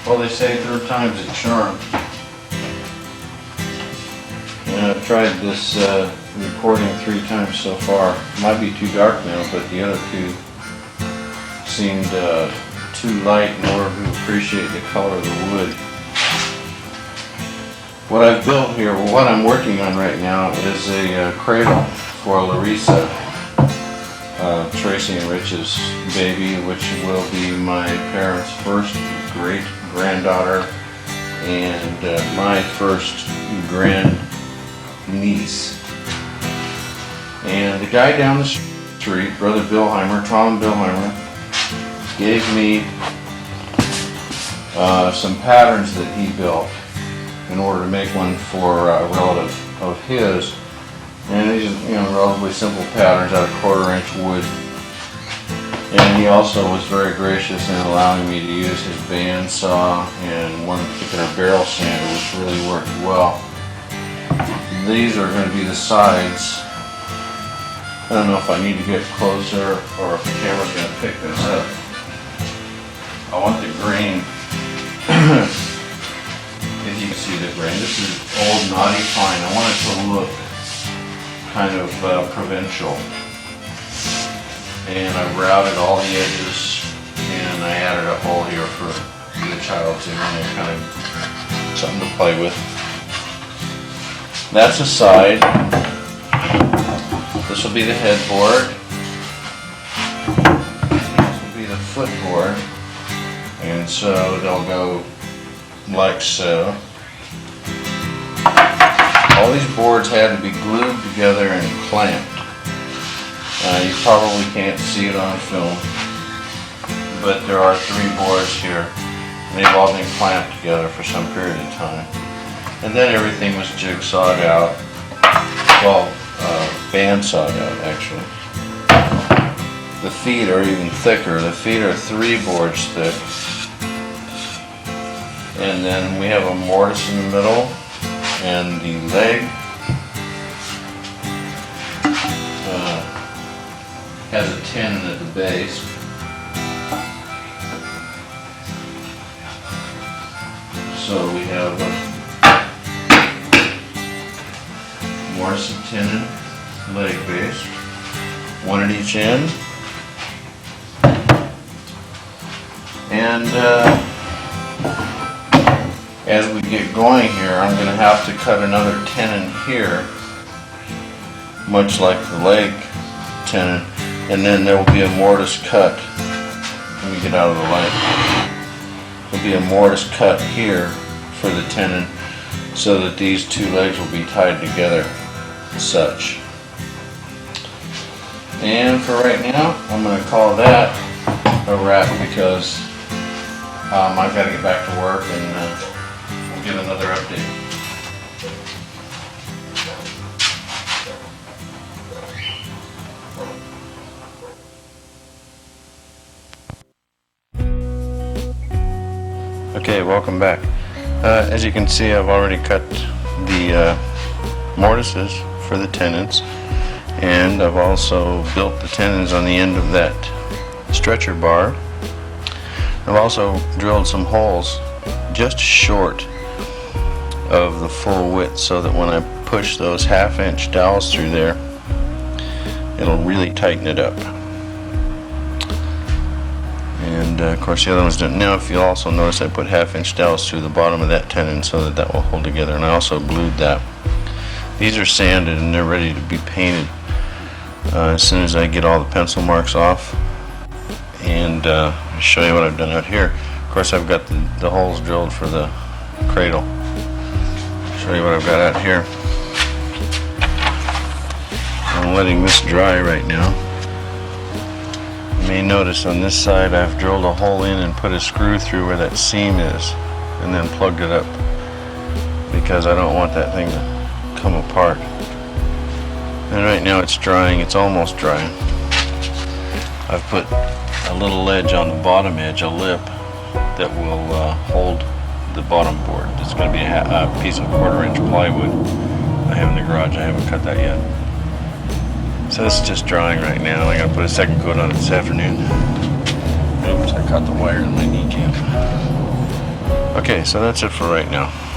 Well, they say third time's a charm. And I've tried this recording 3 times so far. It might be too dark now, but the other 2 seemed too light in order to appreciate the color of the wood. What I've built here, what I'm working on right now, is a cradle for Reese, Tracy and Rich's baby, which will be my parents' first great-granddaughter and my first grand-niece. And the guy down the street, Brother Tom Billheimer, gave me some patterns that he built in order to make one for a relative of his. And these are, relatively simple patterns out of 1/4-inch wood. And he also was very gracious in allowing me to use his bandsaw and one particular barrel sander, which really worked well. These are going to be the sides. I don't know if I need to get closer or if the camera's going to pick this up. I want the grain. If you can see the grain, this is old knotty pine. I want it to look kind of provincial. And I routed all the edges and I added a hole here for the child to kind of something to play with. That's a side. This will be the headboard. This will be the footboard. And so they'll go like so. All these boards had to be glued together and clamped. You probably can't see it on film, but there are 3 boards here. And they've all been clamped together for some period of time. And then everything was jigsawed out. Well, bandsawed out actually. The feet are even thicker. The feet are 3 boards thick. And then we have a mortise in the middle, and the leg has a tenon at the base. So we have a mortise and tenon leg base, one at each end. And as we get going here, I'm going to have to cut another tenon here, much like the leg tenon, and then there will be a mortise cut. Let me get out of the light. There will be a mortise cut here for the tenon so that these 2 legs will be tied together as such. And for right now, I'm going to call that a wrap because I've got to get back to work and we'll give another update. Okay, welcome back. As you can see, I've already cut the mortises for the tenons, and I've also built the tenons on the end of that stretcher bar. I've also drilled some holes just short of the full width so that when I push those 1/2-inch dowels through there, it'll really tighten it up. And of course the other ones didn't. Now if you'll also notice, I put 1/2-inch dowels through the bottom of that tenon so that that will hold together, and I also glued that. These are sanded and they're ready to be painted as soon as I get all the pencil marks off. And I'll show you what I've done out here. Of course I've got the holes drilled for the cradle. I'll show you what I've got out here. I'm letting this dry right now. You may notice on this side I've drilled a hole in and put a screw through where that seam is and then plugged it up because I don't want that thing to come apart. And right now it's drying. It's almost dry. I've put a little ledge on the bottom edge, a lip that will hold the bottom board. It's going to be a piece of 1/4-inch plywood I have in the garage. I haven't cut that yet. So this is just drying right now. I'm going to put a second coat on it this afternoon. Oops, I caught the wire in my kneecap. Okay, so that's it for right now.